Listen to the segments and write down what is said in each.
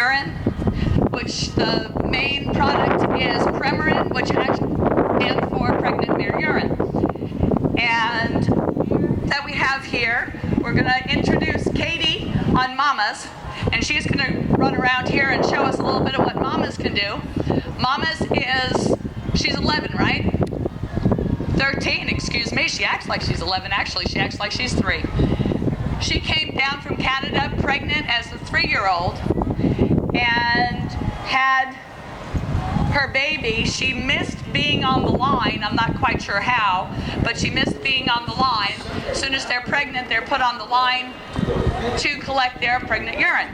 urine, which the main product is Premarin, which actually stands for pregnant mare urine. And that we have here, we're going to introduce Katie on mamas, and she's going to run around here and show us a little bit of what mamas can do. Mamas she's 11, right? 13, excuse me. She acts like she's 11. Actually, she acts like she's 3. She came down from Canada pregnant as a 3-year-old and had her baby. She missed being on the line. I'm not quite sure how, but she missed being on the line. As soon as they're pregnant, they're put on the line to collect their pregnant urine.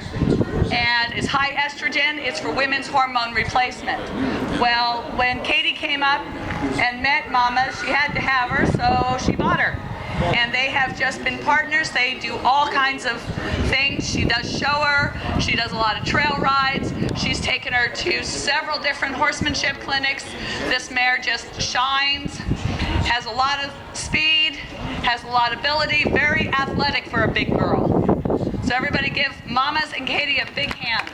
And it's high estrogen. It's for women's hormone replacement. Well, when Katie came up and met Mama, she had to have her, so she bought her. And they have just been partners. They do all kinds of things. She does show her. She does a lot of trail rides. She's taken her to several different horsemanship clinics. This mare just shines, has a lot of speed, has a lot of ability, very athletic for a big girl. So everybody give Mamas and Katie a big hand.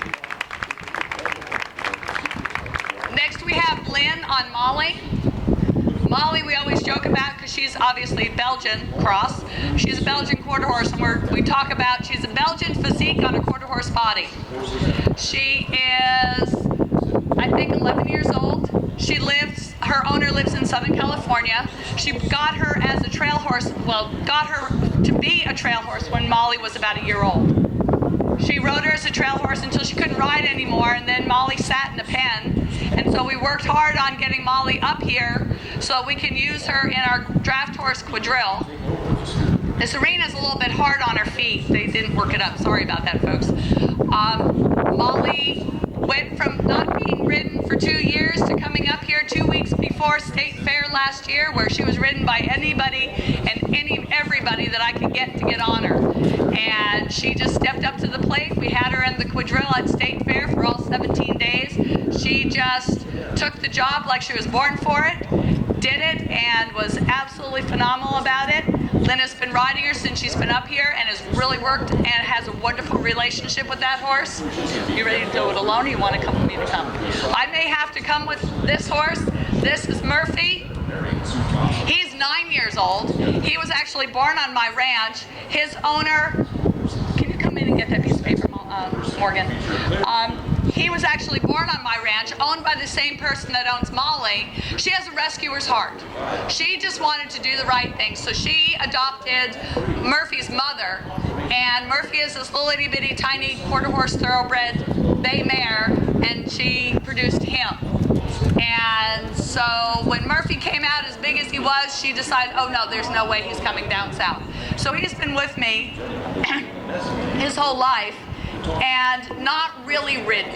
Next we have Lynn on Molly. Molly we always joke about because she's obviously Belgian cross. She's a Belgian quarter horse, and we talk about she's a Belgian physique on a quarter horse body. She is, I think, 11 years old. Her owner lives in Southern California. She got her as a trail horse, got her to be a trail horse when Molly was about a year old. She rode her as a trail horse until she couldn't ride anymore, and then Molly sat in a pen. And so we worked hard on getting Molly up here so we can use her in our draft horse Quadrille. This arena's a little bit hard on her feet. They didn't work it up. Sorry about that, folks. Molly went from not being ridden for 2 years to coming up here 2 weeks before State Fair last year, where she was ridden by anybody and everybody that I could get on her. And she just stepped up to the plate. We had her in the Quadrille at State Fair for all 17 days. She just took the job like she was born for it, did it, and was absolutely phenomenal about it. Lynn has been riding her since she's been up here and has really worked and has a wonderful relationship with that horse. You ready to do it alone, or you want to come with me to come? I may have to come with this horse. This is Murphy. He's 9 years old. He was actually born on my ranch. His owner, can you come in and get that piece of paper, Morgan? He was actually born on my ranch, owned by the same person that owns Molly. She has a rescuer's heart. She just wanted to do the right thing, so she adopted Murphy's mother, and Murphy is this little itty bitty tiny quarter horse thoroughbred bay mare, and she produced him. And so when Murphy came out as big as he was, she decided, oh no, there's no way he's coming down south. So he's been with me his whole life and not really ridden.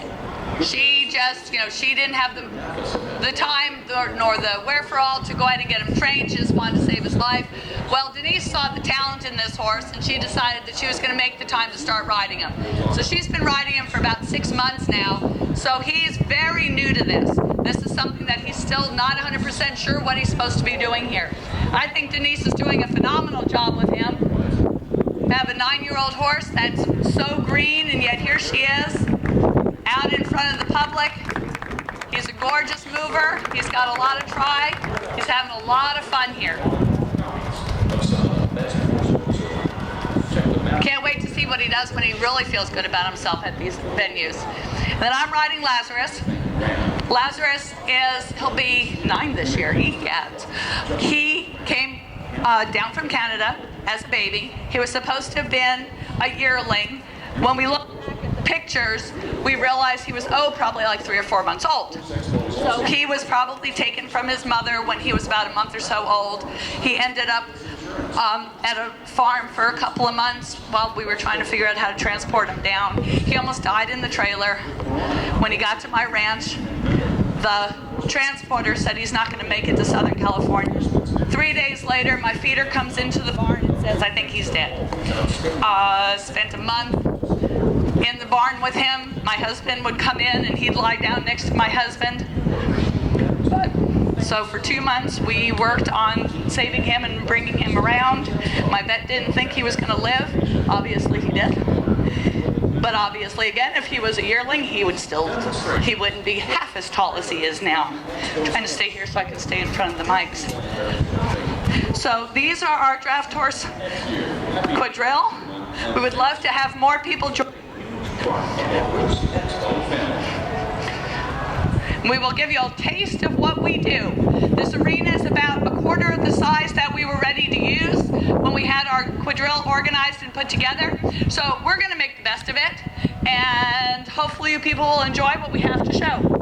She just, she didn't have the time nor the wherewithal to go ahead and get him trained. She just wanted to save his life. Well, Denise saw the talent in this horse, and she decided that she was going to make the time to start riding him. So she's been riding him for about 6 months now. So he's very new to this. This is something that he's still not 100% sure what he's supposed to be doing here. I think Denise is doing a phenomenal job with him. I have a 9-year-old horse that's so green, and yet here she is, out in front of the public. He's a gorgeous mover. He's got a lot of try. He's having a lot of fun here. Can't wait to see what he does when he really feels good about himself at these venues. And then I'm riding Lazarus. Lazarus he'll be 9 this year. He came down from Canada as a baby. He was supposed to have been a yearling. When we looked at the pictures, we realized he was, probably like 3 or 4 months old. So he was probably taken from his mother when he was about a month or so old. He ended up at a farm for a couple of months while we were trying to figure out how to transport him down. He almost died in the trailer. When he got to my ranch, the transporter said he's not going to make it to Southern California. 3 days later, my feeder comes into the barn and says, I think he's dead. Spent a month in the barn with him. My husband would come in and he'd lie down next to my husband. So for 2 months, we worked on saving him and bringing him around. My vet didn't think he was going to live. Obviously, he did. But obviously, again, if he was a yearling, he wouldn't be half as tall as he is now. I'm trying to stay here so I can stay in front of the mics. So these are our draft horse Quadrille. We would love to have more people join. We will give you a taste of what we do. This arena is about a quarter of the size that we were ready to use when we had our Quadrille organized and put together. So we're going to make the best of it, and hopefully you people will enjoy what we have to show.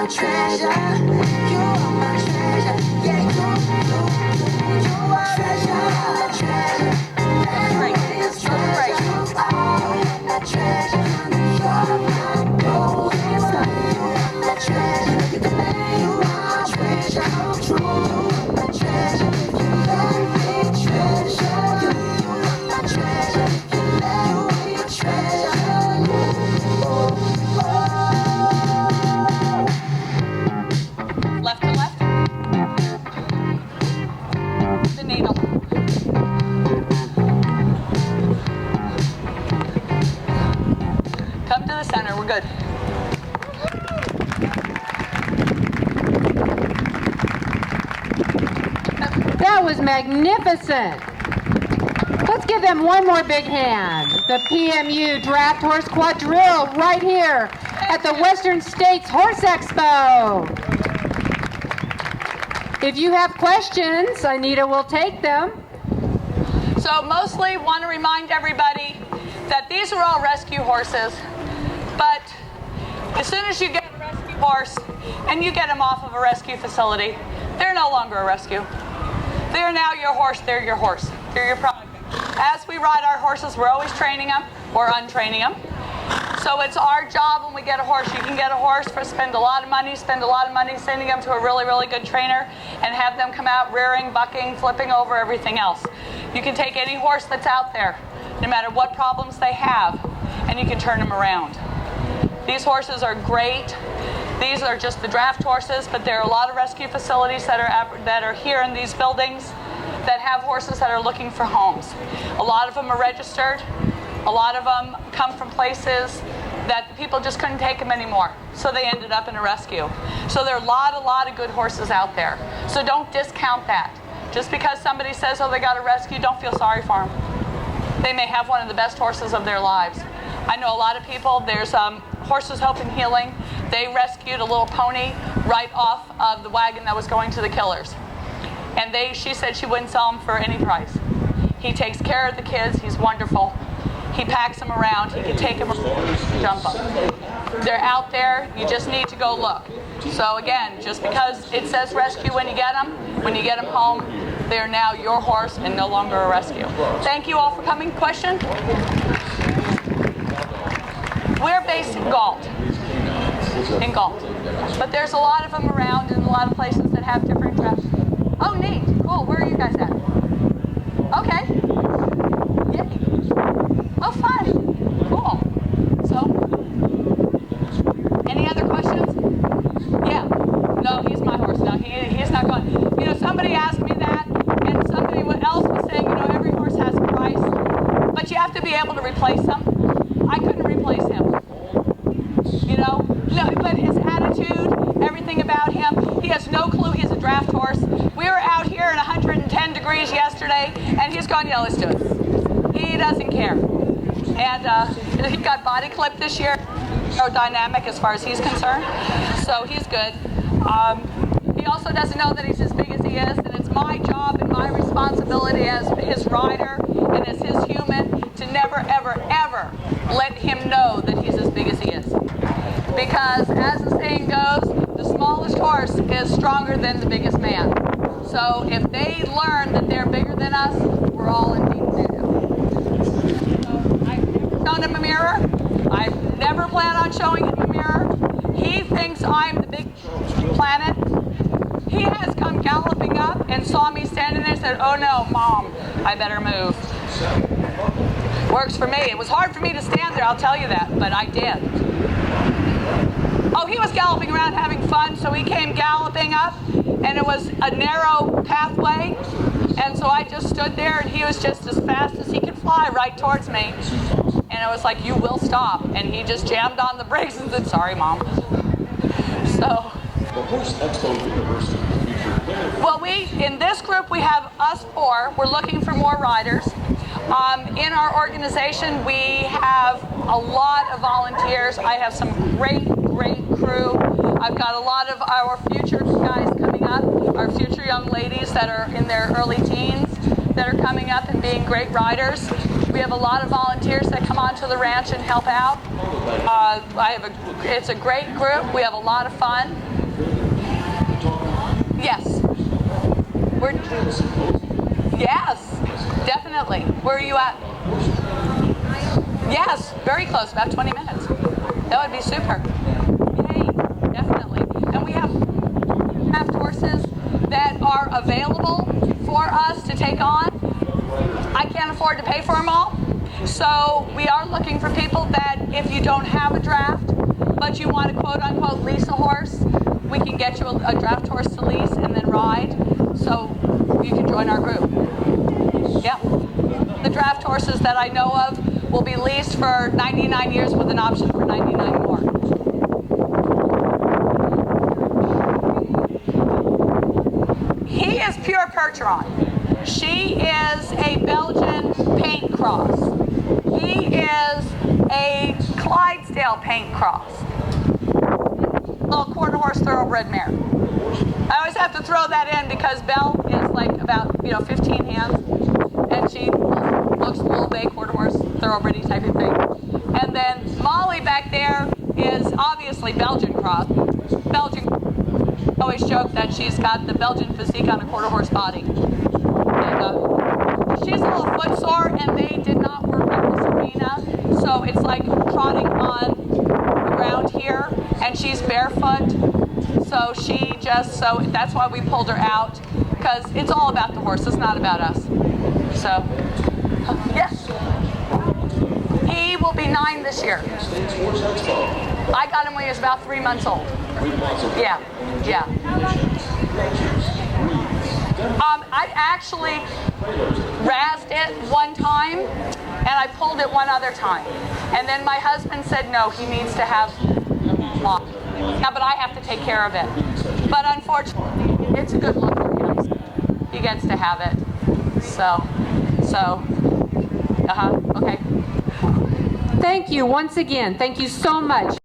treasure. You are my treasure. Yeah, you are treasure. good. That was magnificent. Let's give them one more big hand. The PMU Draft Horse Quadrille right here at the Western States Horse Expo. If you have questions, Anita will take them. So mostly want to remind everybody that these are all rescue horses, but as soon as you get a rescue horse and you get them off of a rescue facility, they're no longer a rescue. They're now your horse, they're your horse, they're your product. As we ride our horses, we're always training them or untraining them. So it's our job when we get a horse. You can get a horse for spend a lot of money sending them to a really, really good trainer and have them come out rearing, bucking, flipping over, everything else. You can take any horse that's out there, no matter what problems they have, and you can turn them around. These horses are great. These are just the draft horses, but there are a lot of rescue facilities that are here in these buildings that have horses that are looking for homes. A lot of them are registered. A lot of them come from places that the people just couldn't take them anymore, so they ended up in a rescue. So there are a lot of good horses out there. So don't discount that. Just because somebody says, oh, they got a rescue, don't feel sorry for them. They may have one of the best horses of their lives. I know a lot of people, there's Horses Hope and Healing. They rescued a little pony right off of the wagon that was going to the killers. And she said she wouldn't sell him for any price. He takes care of the kids. He's wonderful. He packs them around. He can take them around, jump them. They're out there. You just need to go look. So again, just because it says rescue when you get them home, they're now your horse and no longer a rescue. Thank you all for coming. Question? We're based in Galt. But there's a lot of them around in a lot of places that have different drafts. Oh, neat. Cool. Where are you guys at? Okay. Yay. Oh, fun. Cool. So, any other questions? Yeah. No, he's my horse. No, he's not going. You know, somebody asked me that, and somebody else was saying, you know, every horse has a price, but you have to be able to replace them. I couldn't replace him. You know? No, but his attitude, everything about him, he has no clue he's a draft horse. We were out here in 110 degrees yesterday, and he's gone, yeah, let's do it. He doesn't care. And he got body clipped this year, aerodynamic as far as he's concerned, so he's good. He also doesn't know that he's as big as he is, and it's my job and my responsibility as his rider and as his human to never, ever, ever let him know that he's as big as he is. Because as the saying goes, the smallest horse is stronger than the biggest man. So if they learn that they're bigger than us, we're all in deep doo-doo. So I've never shown him a mirror. I never plan on showing him a mirror. He thinks I'm the big planet. He has come galloping up and saw me standing there and said, oh no, Mom, I better move. Works for me. It was hard for me to stand there, I'll tell you that, but I did. Oh, he was galloping around having fun, so he came galloping up, and it was a narrow pathway, and so I just stood there, and he was just as fast as he could fly right towards me. And I was like, you will stop. And he just jammed on the brakes and said, sorry, Mom. So, The Horse Expo University featured well, in this group, we have us four. We're looking for more riders. In our organization, we have a lot of volunteers. I have some great crew. I've got a lot of our future guys coming up, our future young ladies that are in their early teens that are coming up and being great riders. We have a lot of volunteers that come onto the ranch and help out. It's a great group. We have a lot of fun. Yes. Yes, definitely. Where are you at? Yes, very close, about 20 minutes. That would be super. Yay, definitely. And we have draft horses that are available for us to take on. I can't afford to pay for them all. So we are looking for people that if you don't have a draft, but you want to quote unquote lease a horse, we can get you a draft horse to lease and then ride. So you can join our group. Yeah. The draft horses that I know of will be leased for 99 years with an option for 99 more. He is pure Percheron. She is a Belgian paint cross. He is a Clydesdale paint cross. Little quarter horse thoroughbred mare. I always have to throw that in because Belle is like about 15 hands, and she looks a little big, quarter horse thoroughbred type of thing. And then Molly back there is obviously Belgian cross. Belgian. I always joke that she's got the Belgian physique on a quarter horse body. And she's a little footsore, and they did not work on this arena, so it's like trotting on the ground here, and she's barefoot. So that's why we pulled her out, because it's all about the horse. It's not about us. So, yes. He will be 9 this year. I got him when he was about 3 months old. Yeah. I actually razzed it one time, and I pulled it one other time. And then my husband said, no, he needs to have mom. Yeah, but I have to take care of it. But unfortunately, it's a good look for him. He gets to have it. Okay. Thank you once again. Thank you so much.